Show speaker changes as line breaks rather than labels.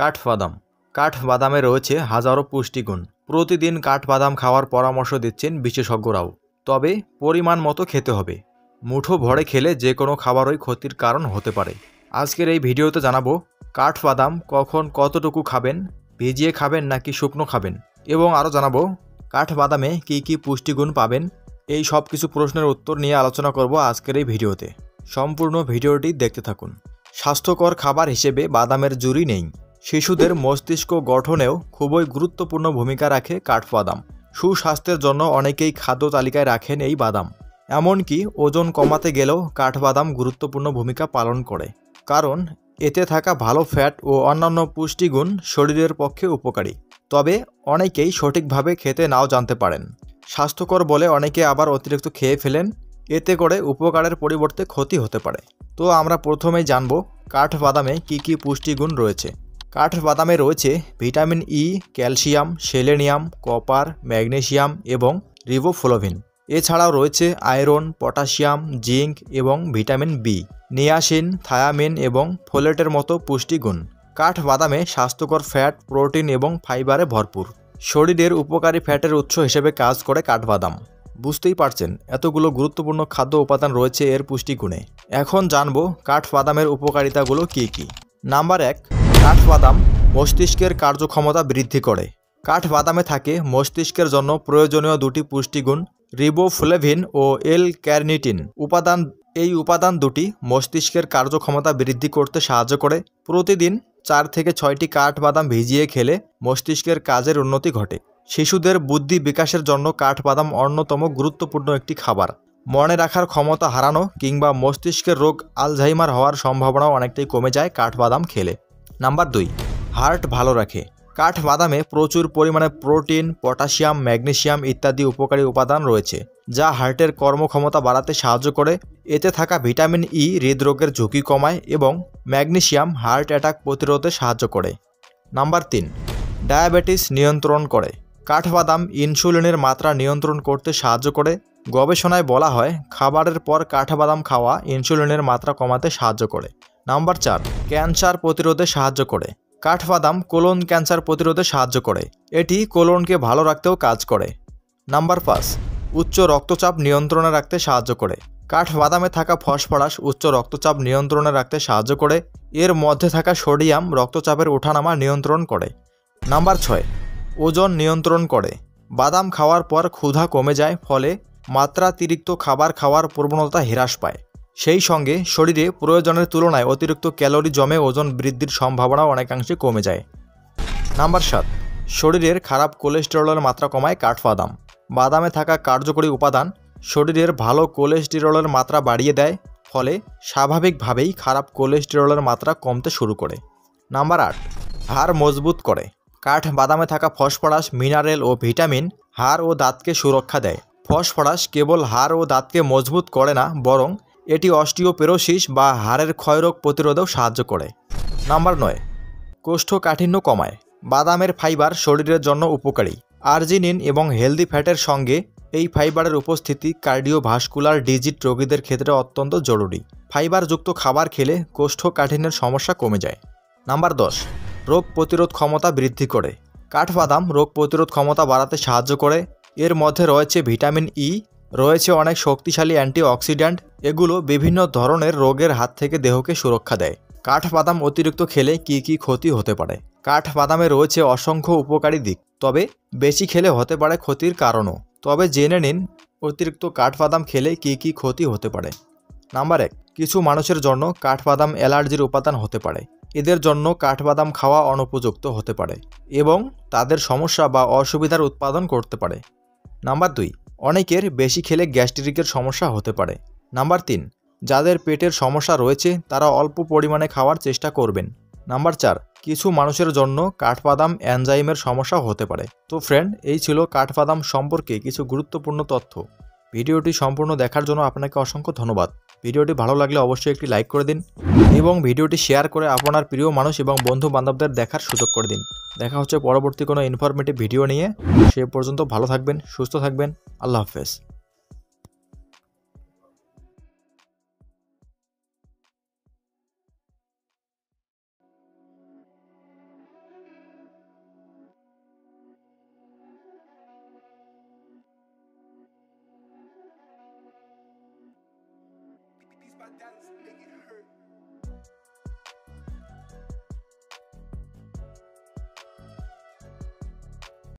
কাঠবাদাম। কাঠবাদামে রয়েছে হাজারো পুষ্টিগুণ। প্রতিদিন কাঠবাদাম খাওয়ার পরামর্শ দিচ্ছেন বিশেষজ্ঞরাও। তবে পরিমাণ মতো খেতে হবে। মুঠো ভরে খেলে যে কোনো খাবারই ক্ষতির কারণ হতে পারে। আজকের এই ভিডিওতে জানাবো কাঠবাদাম কখন কতটুকু খাবেন, ভিজিয়ে খাবেন নাকি শুকনো খাবেন, এবং আরও জানাবো কাঠবাদামে কী কী পুষ্টিগুণ পাবেন। এই সব কিছু প্রশ্নের উত্তর নিয়ে আলোচনা করব আজকের এই ভিডিওতে। সম্পূর্ণ ভিডিওটি দেখতে থাকুন। স্বাস্থ্যকর খাবার হিসেবে বাদামের জুড়ি নেই। শিশুদের মস্তিষ্ক গঠনেও খুবই গুরুত্বপূর্ণ ভূমিকা রাখে কাঠবাদাম। সুস্বাস্থ্যের জন্য অনেকেই খাদ্য তালিকায় রাখেন এই বাদাম। এমনকি ওজন কমাতে গেলেও কাঠবাদাম গুরুত্বপূর্ণ ভূমিকা পালন করে, কারণ এতে থাকা ভালো ফ্যাট ও অন্যান্য পুষ্টিগুণ শরীরের পক্ষে উপকারী। তবে অনেকেই সঠিকভাবে খেতে নাও জানতে পারেন। স্বাস্থ্যকর বলে অনেকে আবার অতিরিক্ত খেয়ে ফেলেন, এতে করে উপকারের পরিবর্তে ক্ষতি হতে পারে। তো আমরা প্রথমেই জানব কাঠবাদামে কী কী পুষ্টিগুণ রয়েছে। কাঠবাদামে রয়েছে vitamin E, calcium, selenium, copper, magnesium এবং রিবোফ্লাভিন। এছাড়াও রয়েছে আয়রন, পটাশিয়াম, জিঙ্ক এবং ভিটামিন বি, নিয়াসিন, থায়ামিন এবং ফোলেটের মতো পুষ্টিগুণ। কাঠবাদামে স্বাস্থ্যকর ফ্যাট, প্রোটিন এবং ফাইবারে ভরপুর। শরীরের উপকারী ফ্যাটের উৎস হিসেবে কাজ করে কাঠবাদাম। বুঝতেই পারছেন এতগুলো গুরুত্বপূর্ণ খাদ্য উপাদান রয়েছে এর পুষ্টিগুণে। এখন জানবো কাঠবাদামের উপকারিতাগুলো কী কী। নাম্বার 1, কাঠবাদাম মস্তিষ্কের কার্যক্ষমতা বৃদ্ধি করে। কাঠবাদামে থাকে মস্তিষ্কের জন্য প্রয়োজনীয় দুটি পুষ্টিগুণ, রিবোফ্লাভিন ও এল ক্যারনিটিন উপাদান। এই উপাদান দুটি মস্তিষ্কের কার্যক্ষমতা বৃদ্ধি করতে সাহায্য করে। প্রতিদিন 4 থেকে 6টি কাঠবাদাম ভিজিয়ে খেলে মস্তিষ্কের কাজের উন্নতি ঘটে। শিশুদের বুদ্ধি বিকাশের জন্য কাঠবাদাম অন্যতম গুরুত্বপূর্ণ একটি খাবার। মনে রাখার ক্ষমতা হারানো কিংবা মস্তিষ্কের রোগ আলঝাইমার হওয়ার সম্ভাবনাও অনেকটাই কমে যায় কাঠবাদাম খেলে। নাম্বার 2, হার্ট ভালো রাখে। কাঠবাদামে প্রচুর পরিমাণে প্রোটিন, পটাশিয়াম, ম্যাগনেসিয়াম ইত্যাদি উপকারী উপাদান রয়েছে, যা হার্টের কর্মক্ষমতা বাড়াতে সাহায্য করে। এতে থাকা ভিটামিন ই হৃদরোগের ঝুঁকি কমায় এবং ম্যাগনেসিয়াম হার্ট অ্যাটাক প্রতিরোধে সাহায্য করে। নাম্বার 3, ডায়াবেটিস নিয়ন্ত্রণ করে। কাঠবাদাম ইনসুলিনের মাত্রা নিয়ন্ত্রণ করতে সাহায্য করে। গবেষণায় বলা হয় খাবারের পর কাঠবাদাম খাওয়া ইনসুলিনের মাত্রা কমাতে সাহায্য করে। নাম্বার 4, ক্যান্সার প্রতিরোধে সাহায্য করে। কাঠবাদাম কোলন ক্যান্সার প্রতিরোধে সাহায্য করে। এটি কোলনকে ভালো রাখতেও কাজ করে। নাম্বার 5, উচ্চ রক্তচাপ নিয়ন্ত্রণে রাখতে সাহায্য করে। কাঠবাদামে থাকা ফসফরাস উচ্চ রক্তচাপ নিয়ন্ত্রণে রাখতে সাহায্য করে। এর মধ্যে থাকা সোডিয়াম রক্তচাপের ওঠানামা নিয়ন্ত্রণ করে। নাম্বার 6, ওজন নিয়ন্ত্রণ করে। বাদাম খাওয়ার পর ক্ষুধা কমে যায়, ফলে মাত্রাতিরিক্ত খাবার খাওয়ার প্রবণতা হ্রাস পায়। সেই সঙ্গে শরীরে প্রয়োজনের তুলনায় অতিরিক্ত ক্যালোরি জমে ওজন বৃদ্ধির সম্ভাবনাও অনেকাংশে কমে যায়। নাম্বার 7, শরীরের খারাপ কোলেস্টেরলের মাত্রা কমায় কাঠবাদাম। বাদামে থাকা কার্যকরী উপাদান শরীরের ভালো কোলেস্টেরলের মাত্রা বাড়িয়ে দেয়, ফলে স্বাভাবিকভাবেই খারাপ কোলেস্টেরলের মাত্রা কমতে শুরু করে। নাম্বার 8, হাড় মজবুত করে। কাঠবাদামে থাকা ফসফরাস, মিনারেল ও ভিটামিন হাড় ও দাঁতকে সুরক্ষা দেয়। ফসফরাস কেবল হাড় ও দাঁতকে মজবুত করে না, বরং এটি অস্টিওপোরোসিস বা হাড়ের ক্ষয়রোগ প্রতিরোধেও সাহায্য করে। নাম্বার 9, কোষ্ঠকাঠিন্য কমায়। বাদামের ফাইবার শরীরের জন্য উপকারী। আর্জিনিন এবং হেলদি ফ্যাটের সঙ্গে এই ফাইবারের উপস্থিতি কার্ডিওভাস্কুলার ডিজিজ রোগীদের ক্ষেত্রে অত্যন্ত জরুরি। ফাইবারযুক্ত খাবার খেলে কোষ্ঠকাঠিন্যের সমস্যা কমে যায়। নাম্বার 10, রোগ প্রতিরোধ ক্ষমতা বৃদ্ধি করে। কাঠবাদাম রোগ প্রতিরোধ ক্ষমতা বাড়াতে সাহায্য করে। এর মধ্যে রয়েছে ভিটামিন ই, রয়েছে অনেক শক্তিশালী অ্যান্টিঅক্সিডেন্ট। এগুলো বিভিন্ন ধরনের রোগের হাত থেকে দেহকে সুরক্ষা দেয়। কাঠবাদাম অতিরিক্ত খেলে কী কী ক্ষতি হতে পারে। কাঠবাদামে রয়েছে অসংখ্য উপকারী দিক, তবে বেশি খেলে হতে পারে ক্ষতির কারণও। তবে জেনে নিন অতিরিক্ত কাঠবাদাম খেলে কী কী ক্ষতি হতে পারে। নাম্বার 1, কিছু মানুষের জন্য কাঠবাদাম অ্যালার্জির উপাদান হতে পারে। এদের জন্য কাঠবাদাম খাওয়া অনুপযুক্ত হতে পারে এবং তাদের সমস্যা বা অসুবিধার উৎপাদন করতে পারে। নাম্বার 2, অনেকের বেশি খেলে গ্যাস্ট্রিকের সমস্যা হতে পারে। নাম্বার 3, যাদের পেটের সমস্যা রয়েছে তারা অল্প পরিমাণে খাওয়ার চেষ্টা করবেন। নাম্বার 4, কিছু মানুষের জন্য কাঠবাদাম এনজাইমের সমস্যা হতে পারে। তো ফ্রেন্ড, এই ছিল কাঠবাদাম সম্পর্কে কিছু গুরুত্বপূর্ণ তথ্য। ভিডিওটি সম্পূর্ণ দেখার জন্য আপনাকে অসংখ্য ধন্যবাদ। ভিডিওটি ভালো লাগলে অবশ্যই একটি লাইক করে দিন এবং ভিডিওটি শেয়ার করে আপনার প্রিয় মানুষ এবং বন্ধু বান্ধবদের দেখার সুযোগ করে দিন। দেখা হচ্ছে পরবর্তী কোনো ইনফরমেটিভ ভিডিও নিয়ে। সে পর্যন্ত ভালো থাকবেন, সুস্থ থাকবেন। আল্লাহ হাফেজ।
dance, make it hurt.